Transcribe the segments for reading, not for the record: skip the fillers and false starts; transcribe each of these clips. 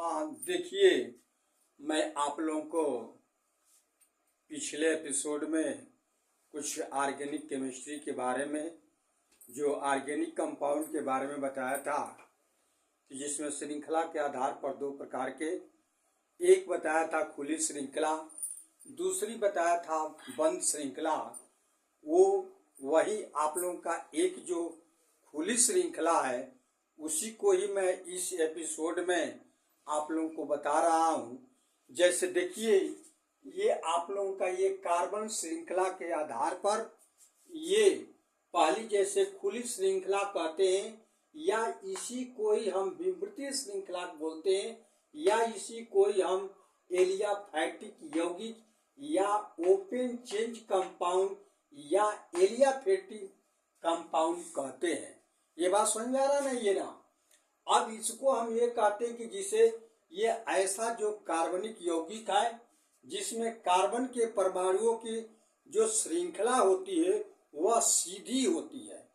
देखिए, मैं आप लोगों को पिछले एपिसोड में कुछ ऑर्गेनिक केमिस्ट्री के बारे में, जो ऑर्गेनिक कंपाउंड के बारे में बताया था, जिसमें श्रृंखला के आधार पर दो प्रकार के, एक बताया था खुली श्रृंखला, दूसरी बताया था बंद श्रृंखला। वो वही आप लोगों का एक जो खुली श्रृंखला है उसी को ही मैं इस एपिसोड में आप लोगों को बता रहा हूँ। जैसे देखिए, ये आप लोगों का ये कार्बन श्रृंखला के आधार पर ये पहली जैसे खुली श्रृंखला कहते हैं, या इसी को ही हम विवृतीय श्रृंखला बोलते हैं, या इसी को ही हम एलियाफेटिक यौगिक या ओपन चेंज कंपाउंड या एलियाफेटिक कंपाउंड कहते हैं। ये बात समझ में आ रहा नहीं है ना। अब इसको हम ये कहते हैं कि जिसे ये ऐसा जो कार्बनिक यौगिक है जिसमें कार्बन के परमाणुओं की जो श्रृंखला होती है वह सीधी होती है,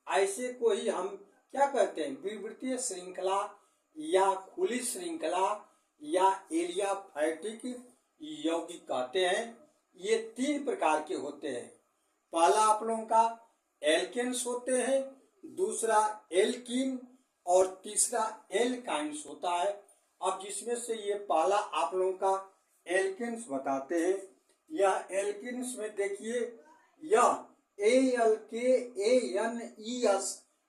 ऐसे को ही हम क्या कहते हैं, विवृतीय श्रृंखला या खुली श्रृंखला या एलियाफेटिक यौगिक कहते हैं। ये तीन प्रकार के होते हैं। पहला आप लोगों का एल्केन्स होते हैं, दूसरा एल्कीन और तीसरा एल्काइंस होता है। अब जिसमें से ये पहला आप लोगों का एल्केन्स बताते हैं। यह एल्केन्स में देखिए, यह ALKANES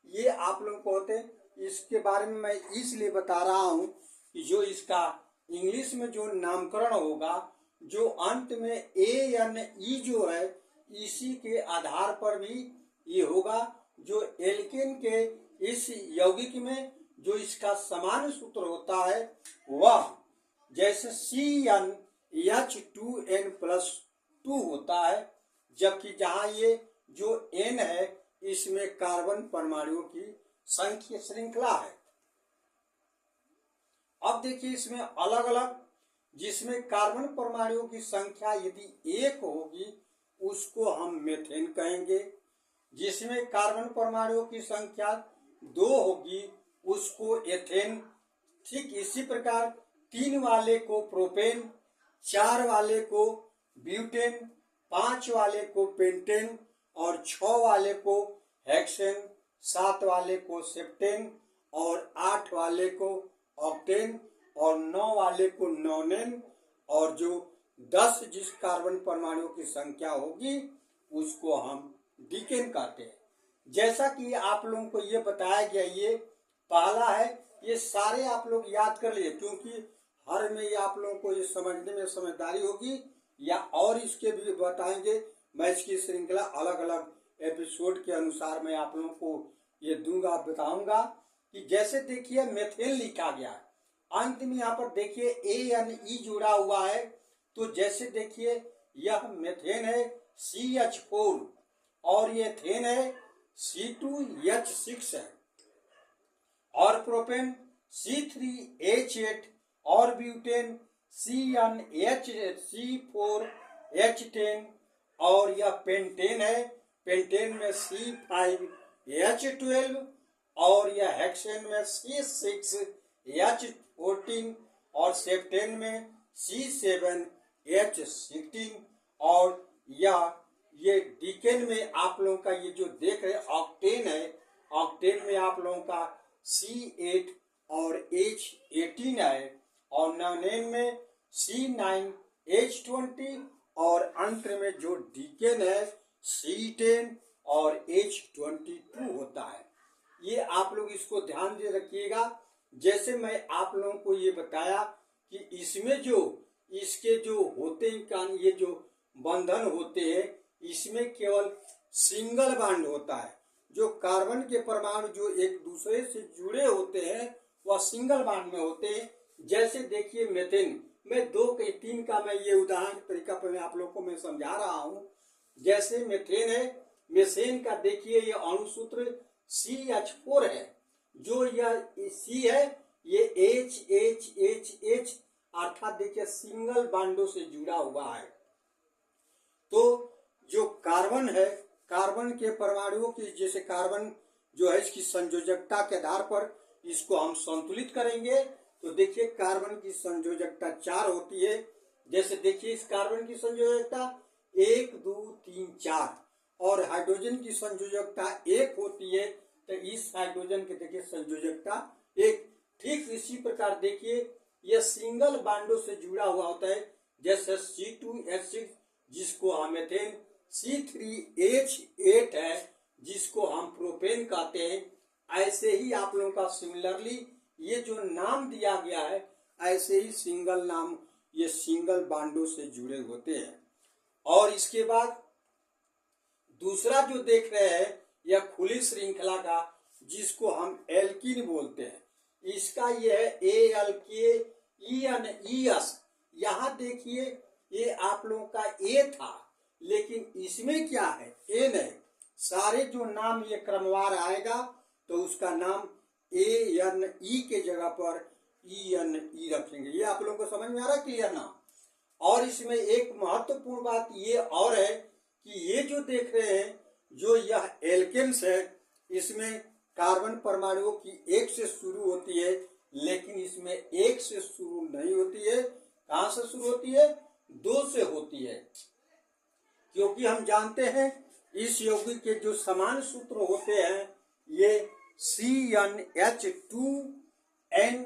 ये आप लोगों को होते हैं। इसके बारे में मैं इसलिए बता रहा हूँ कि जो इसका इंग्लिश में जो नामकरण होगा, जो अंत में ANE जो है, इसी के आधार पर भी ये होगा। जो एल्केन के इस यौगिक में जो इसका समान सूत्र होता है वह जैसे CnH2n+2 होता है, जबकि जहाँ ये जो N है इसमें कार्बन परमाणुओं की संख्या श्रृंखला है। अब देखिए, इसमें अलग अलग, जिसमें कार्बन परमाणुओं की संख्या यदि 1 होगी उसको हम मेथेन कहेंगे, जिसमें कार्बन परमाणुओं की संख्या 2 होगी उसको एथेन। ठीक इसी प्रकार 3 वाले को प्रोपेन, 4 वाले को ब्यूटेन, 5 वाले को पेंटेन और 6 वाले को हेक्सेन, 7 वाले को सेप्टेन और 8 वाले को ऑक्टेन और 9 वाले को नोनेन, और जो 10 जिस कार्बन परमाणुओं की संख्या होगी उसको हम डीकेन कहते हैं। जैसा कि आप लोगों को ये बताया गया, ये पहला है, ये सारे आप लोग याद कर लिए, क्योंकि हर में ये आप लोगों को ये समझने में समझदारी होगी, या और इसके भी बताएंगे। मैं इसकी श्रृंखला अलग अलग एपिसोड के अनुसार मैं आप लोगों को ये दूंगा, बताऊंगा। कि जैसे देखिए मेथेन लिखा गया है, अंत में यहाँ पर देखिए ANE जुड़ा हुआ है, तो जैसे देखिए यह मेथेन है CH4 और ये एथेन है C2H6 है, और प्रोपेन C3H8 और ब्यूटेन C4H10, और यह पेंटेन है, पेंटेन में C5H12 और यह हेक्सेन में C6H14 और सेप्टेन में C7H16, और ये डीकेन में आप लोगों का ये जो देख रहे ऑक्टेन है, ऑक्टेन में आप लोगों का C8 और H18 है, और नोनेन में C9H20, और अंत में जो डीकेन है C10 और H22 होता है। ये आप लोग इसको ध्यान दे रखिएगा। जैसे मैं आप लोगों को ये बताया कि इसमें जो इसके जो होते हैं, ये जो बंधन होते हैं, इसमें केवल सिंगल बॉन्ड होता है। जो कार्बन के परमाणु जो एक दूसरे से जुड़े होते हैं वह सिंगल बॉन्ड में होते हैं। जैसे देखिए मेथेन में 2 के 3 का मैं ये उदाहरण तरीका पर मैं आप लोगों को मैं समझा रहा हूँ। जैसे मेथेन है, मेथेन का देखिए ये अणुसूत्र CH4 है, जो यह C है ये H अर्थात देखिए सिंगल बॉन्डों से जुड़ा हुआ है। तो जो कार्बन है, कार्बन के परमाणुओं की, जैसे कार्बन जो है इसकी संयोजकता के आधार पर इसको हम संतुलित करेंगे, तो देखिए कार्बन की संयोजकता 4 होती है। जैसे देखिए इस कार्बन की संयोजकता 1 2 3 4 और हाइड्रोजन की संयोजकता 1 होती है। तो इस हाइड्रोजन के देखिए संयोजकता 1। ठीक इसी प्रकार देखिए यह सिंगल बांडों से जुड़ा हुआ होता है। जैसे C2H6 जिसको हम मीथेन, C3H8 है जिसको हम प्रोपेन कहते हैं। ऐसे ही आप लोगों का सिमिलरली ये जो नाम दिया गया है ऐसे ही सिंगल नाम ये सिंगल बांडों से जुड़े होते हैं। और इसके बाद दूसरा जो देख रहे हैं यह खुली श्रृंखला का जिसको हम एल्कीन बोलते हैं। इसका यह है ALKENES। यहाँ देखिए ये आप लोगों का ए था लेकिन इसमें क्या है ए नहीं। सारे जो नाम ये क्रमवार आएगा तो उसका नाम ANE के जगह पर ENE रखेंगे। ये आप लोगों को समझ में आ रहा है क्लियर ना। और इसमें एक महत्वपूर्ण बात ये और है कि ये जो देख रहे हैं जो यह एल्केन्स है इसमें कार्बन परमाणुओं की 1 से शुरू होती है लेकिन इसमें 1 से शुरू नहीं होती है। कहां से शुरू होती है? 2 से होती है। क्योंकि हम जानते हैं इस यौगिक के जो समान सूत्र होते हैं ये CnH2n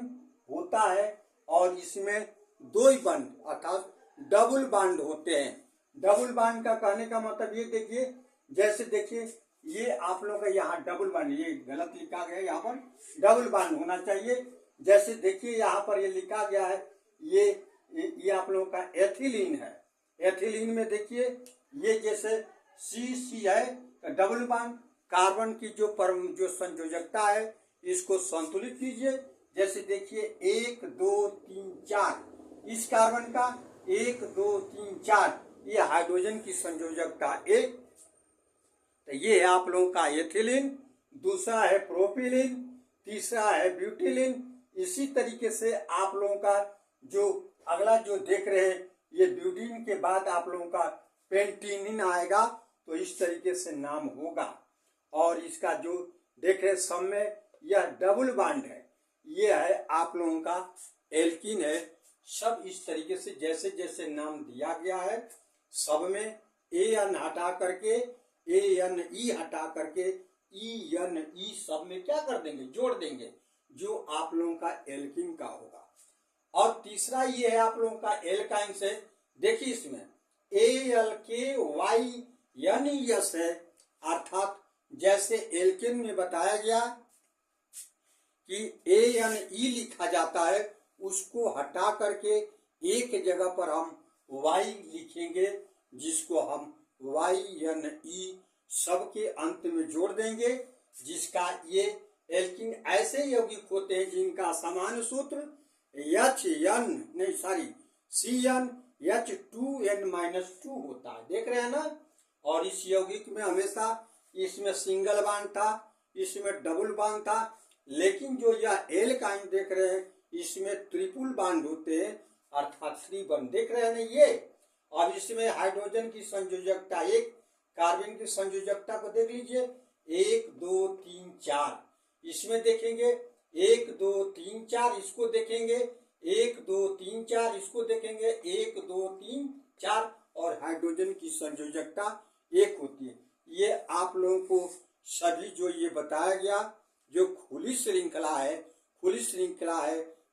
होता है और इसमें 2 ही बंड अर्थात डबल बांड होते हैं। डबल बांड का कहने का मतलब ये देखिए जैसे देखिए ये आप लोग का यहाँ डबल बांड, ये गलत लिखा गया है, यहाँ पर डबल बांड होना चाहिए। जैसे देखिए यहाँ पर ये लिखा गया है ये आप लोगों का एथिलीन है। एथिलीन में देखिए ये जैसे CC है डबल बांड, कार्बन की जो संयोजकता है इसको संतुलित कीजिए। जैसे देखिए 1 2 3 4 इस कार्बन का 1 2 3 4 ये हाइड्रोजन की संयोजकता 1। तो ये है आप लोगों का एथिलीन, दूसरा है प्रोपिलीन, तीसरा है ब्यूटिलीन। इसी तरीके से आप लोगों का जो अगला जो देख रहे हैं ये ब्यूटीन के बाद आप लोगों का पेंटीनिन आएगा। तो इस तरीके से नाम होगा। और इसका जो देख रहे सब में यह डबल बांड है, ये है आप लोगों का एल्कीन है। सब इस तरीके से जैसे जैसे नाम दिया गया है सब में AN हटा करके ANE हटा करके ENE सब में क्या कर देंगे? जोड़ देंगे जो आप लोगों का एल्कीन का होगा। और तीसरा ये है आप लोगों का एल्काइन से। देखिए इसमें ALKYNES है अर्थात जैसे एल्केन में बताया गया कि ANE लिखा जाता है उसको हटा करके एक जगह पर हम Y लिखेंगे जिसको हम YNE सबके अंत में जोड़ देंगे। जिसका ये एल्कीन ऐसे यौगिक होते हैं जिनका सामान्य सूत्र CnH2n-2 होता है। देख रहे हैं ना। और इस यौगिक में हमेशा इसमें सिंगल बांड था, इसमें डबल बांड था, लेकिन जो यह एल्काइन देख रहे हैं इसमें ट्रिपल बांड होते हैं अर्थात 3 बंड। देख रहे हैं ना ये। और इसमें हाइड्रोजन की संयोजकता 1, कार्बन की संयोजकता को देख लीजिए 1 2 3 4। इसमें देखेंगे 1 2 3 4, इसको देखेंगे 1 2 3 4, इसको देखेंगे 1 2 3 4 और हाइड्रोजन की संयोजकता 1 होती है। ये आप लोगों को सभी जो ये बताया गया जो खुली श्रृंखला है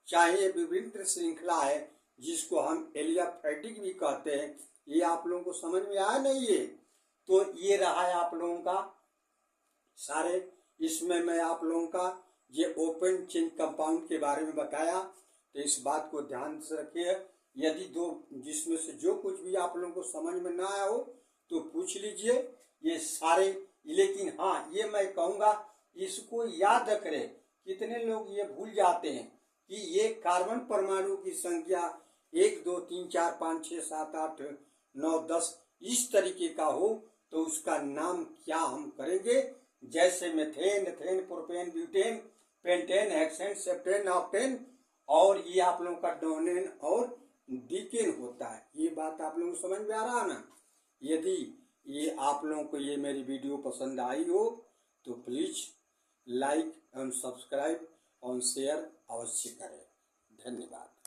चाहे विभिन्न श्रृंखला है जिसको हम एलियाफेटिक भी कहते हैं। ये आप लोगों को समझ में आया नहीं ये? तो ये रहा है आप लोगों का सारे। इसमें मैं आप लोगों का ये ओपन चेन कंपाउंड के बारे में बताया। तो इस बात को ध्यान से रखिए। यदि जिसमें से जो कुछ भी आप लोगों को समझ में ना आया हो तो पूछ लीजिए। ये सारे, लेकिन हाँ ये मैं कहूँगा इसको याद रखें। कितने लोग ये भूल जाते हैं कि ये कार्बन परमाणु की संख्या 1 2 3 4 5 6 7 8 9 10 इस तरीके का हो तो उसका नाम क्या हम करेंगे? जैसे methane, ethane, propane, butane, pentane, hexane, heptane, octane और ये आप लोगों का डोनेन और डीकेन होता है। ये बात आप लोगों को समझ में आ रहा है ना? यदि ये आप लोगों को ये मेरी वीडियो पसंद आई हो तो प्लीज लाइक एंड सब्सक्राइब और शेयर अवश्य करें। धन्यवाद।